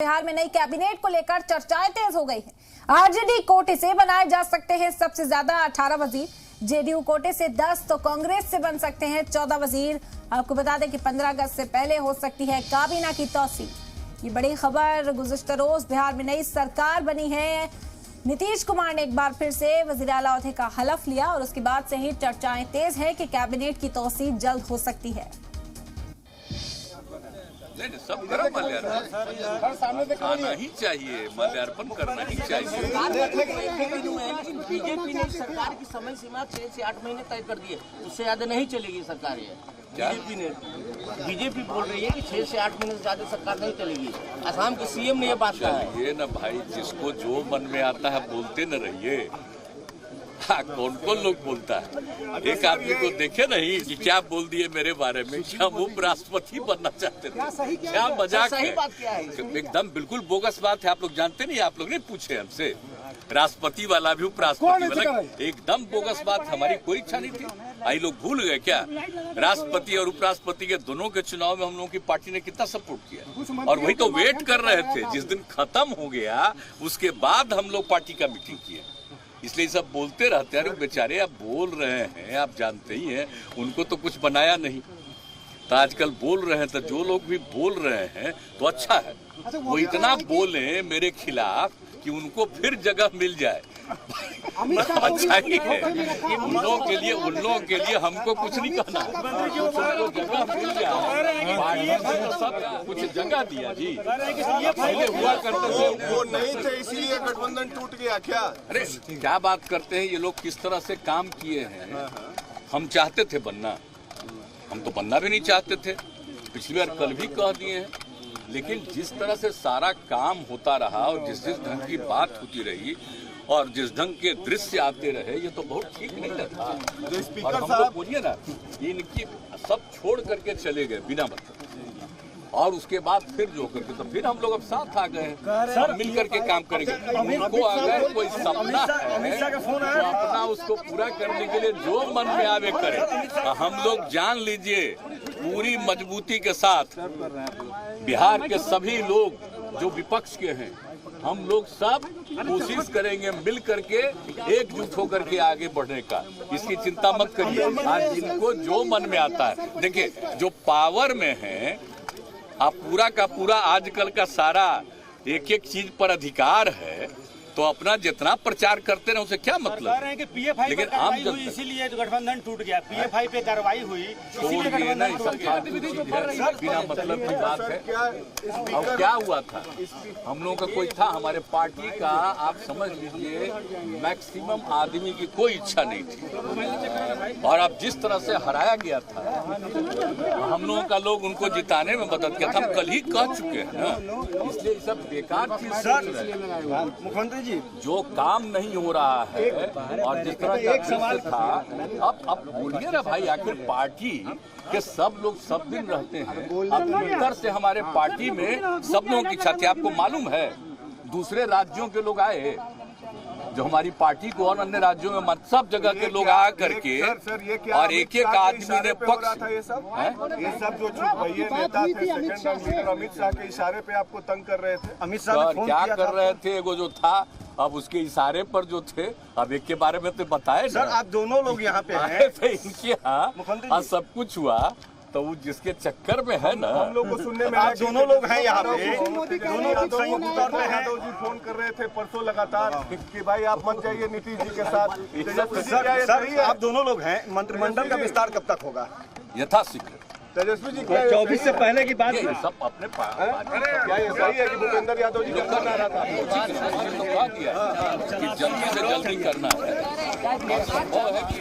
बिहार में नई कैबिनेट को लेकर चर्चाएं तेज हो गई हैं। आरजेडी कोटे से बनाए जा सकते हैं सबसे ज्यादा 18 वजीर, जेडीयू कोटे से 10 तो कांग्रेस से बन सकते हैं 14 वजीर। आपको बता दें कि 15 अगस्त से पहले हो सकती है काबीना की तौसील। ये बड़ी खबर। गुज़िश्ता रोज बिहार में नई सरकार बनी है। नीतीश कुमार ने एक बार फिर से वजीर आला ओहदे का हलफ लिया और उसके बाद से ही चर्चाएं तेज है कि कैबिनेट की तौसील जल्द हो सकती है। नहीं, सब करो माल्यार्पण, आना ही चाहिए, माल्यार्पण करना ही चाहिए। बीजेपी ने सरकार की समय सीमा 6 से 8 महीने तय कर दी है, उससे ज्यादा नहीं चलेगी सरकार। ये बीजेपी बोल रही है कि 6 से 8 महीने से ज्यादा सरकार नहीं चलेगी। असम के सीएम ने ये बात कहा है। ये ना भाई, जिसको जो मन में आता है बोलते न रहिए। हाँ, कौन कौन लोग बोलता है? एक आदमी को देखे नहीं कि क्या बोल दिए मेरे बारे में, क्या वो उपराष्ट्रपति बनना चाहते थे, क्या मजाक है। एकदम बिल्कुल बोगस बात है। आप लोग जानते नहीं, आप लोग नहीं पूछे हमसे। राष्ट्रपति वाला भी उपराष्ट्रपति वाला, एकदम बोगस बात। हमारी कोई इच्छा नहीं थी। आई लोग भूल गए क्या? राष्ट्रपति और उपराष्ट्रपति के दोनों के चुनाव में हम लोगों की पार्टी ने कितना सपोर्ट किया, और वही तो वेट कर रहे थे। जिस दिन खत्म हो गया उसके बाद हम लोग पार्टी का मीटिंग किया। इसलिए सब बोलते रहते हैं। बेचारे आप बोल रहे हैं, आप जानते ही हैं, उनको तो कुछ बनाया नहीं, तो आजकल बोल रहे हैं। तो जो लोग भी बोल रहे हैं तो अच्छा है, वो इतना बोले मेरे खिलाफ कि उनको फिर जगह मिल जाए। अच्छा ही है। उन लोगों के लिए हमको कुछ नहीं कहना, उनको जगह मिल जाए। पार्टी ने सब कुछ जगह दिया जी। पहले हुआ करते थे, वो नहीं थे, इसीलिए गठबंधन टूट गया क्या? अरे क्या बात करते हैं ये लोग, किस तरह से काम किए हैं। हम चाहते थे बनना, हम तो बनना भी नहीं चाहते थे। पिछली बार कल भी कह दिए हैं, लेकिन जिस तरह से सारा काम होता रहा और जिस ढंग की बात होती रही और जिस ढंग के दृश्य आते रहे, ये तो बहुत ठीक नहीं था। और हम लोग बोलिए ना, इनकी सब छोड़ करके चले गए बिना मतलब, और उसके बाद फिर जो करके तो फिर हम लोग अब साथ आ गए, सब मिल करके काम करेंगे। उनको अगर कोई सपना है तो अपना उसको पूरा करने के लिए जो मन में आवे करे। हम लोग जान लीजिए पूरी मजबूती के साथ बिहार के सभी लोग जो विपक्ष के हैं, हम लोग सब कोशिश करेंगे मिल करके एकजुट होकर के आगे बढ़ने का। इसकी चिंता मत करिए। आज जिनको जो मन में आता है, देखिए जो पावर में है, आप पूरा का पूरा आजकल का सारा एक एक चीज पर अधिकार है, तो अपना जितना प्रचार करते रहे उसे क्या मतलब। कह रहे हैं कि पीएफआई लेकिन आम हुई, इसीलिए गठबंधन टूट गया। पीएफआई पे कार्रवाई हुई, इसीलिए गठबंधन टूट गया। बिना मतलब की बात है। और क्या हुआ था, हम लोगों का कोई था, हमारे पार्टी का आप समझ लीजिए मैक्सिमम आदमी की कोई इच्छा नहीं थी, और अब जिस तरह से हराया गया था, हम लोगों का लोग उनको जिताने में मदद किया था। हम कल ही कह चुके हैं ना, इसलिए सब बेकार चीज। मुख्यमंत्री जी, जो काम नहीं हो रहा है और जिस तरह का दृश्य था, अब बोलिए ना भाई, आखिर पार्टी के सब लोग सब दिन रहते हैं। अब भीतर से हमारे पार्टी में सब लोगों की इच्छा थी। आपको मालूम है, दूसरे राज्यों के लोग आए जो हमारी पार्टी को, और अन्य राज्यों में सब जगह के लोग आ करके, और एक एक आदमी ने पक्ष ये सब जो छुपैये नेता थे, सेकंड लीडर अमित शाह के इशारे पे आपको तंग कर रहे थे। अमित शाह ने क्या कर रहे थे, वो जो था, अब उसके इशारे पर जो थे, अब एक के बारे में तो बताए सर। आप दोनों लोग यहाँ पे हैं, थे इनके यहाँ सब कुछ हुआ, तो वो जिसके चक्कर में है ना, हम लोग को सुनने में आप दोनों लोग हैं यहाँ पे, दोनों संयुक्त तौर पे यादव जी फोन कर रहे थे परसों लगातार कि भाई आप मत जाइए नीतीश जी के साथ। सर आप दोनों लोग हैं, मंत्रिमंडल का विस्तार कब तक होगा? यथाशीघ्र। तेजस्वी जी 24 से पहले की बात ये सब अपने क्या ये सही है कि भूपेंद्र यादव जी करना रहा था? कहा दिया कि जल्दी से जल्दी करना है। संभव है कि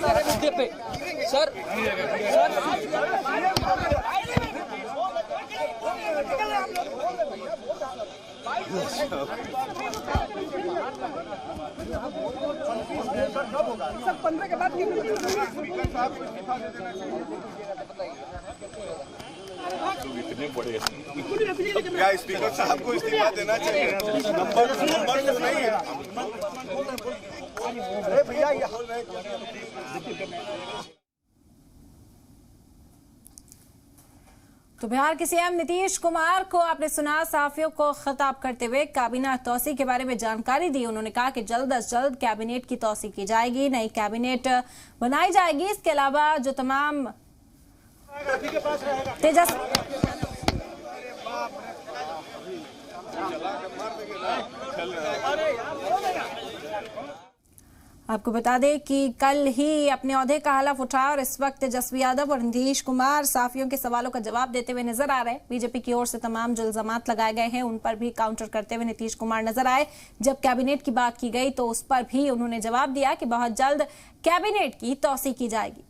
सर सब 15 के बाद इतने बड़े क्या स्पीकर साहब को इस्तीफा देना चाहिए? नंबर तो नहीं है। अरे भैया तो बिहार के सीएम नीतीश कुमार को आपने सुना, सहाफियों को खिताब करते हुए काबीना तौसी के बारे में जानकारी दी। उन्होंने कहा कि जल्द अज जल्द कैबिनेट की तौसी की जाएगी, नई कैबिनेट बनाई जाएगी। इसके अलावा जो तमाम तेजस आपको बता दें कि कल ही अपने ओहदे का हलफ उठाया और इस वक्त तेजस्वी यादव और नीतीश कुमार साफियों के सवालों का जवाब देते हुए नजर आ रहे हैं। बीजेपी की ओर से तमाम जो इल्जामात लगाए गए हैं उन पर भी काउंटर करते हुए नीतीश कुमार नजर आए। जब कैबिनेट की बात की गई तो उस पर भी उन्होंने जवाब दिया कि बहुत जल्द कैबिनेट की तौसी की जाएगी।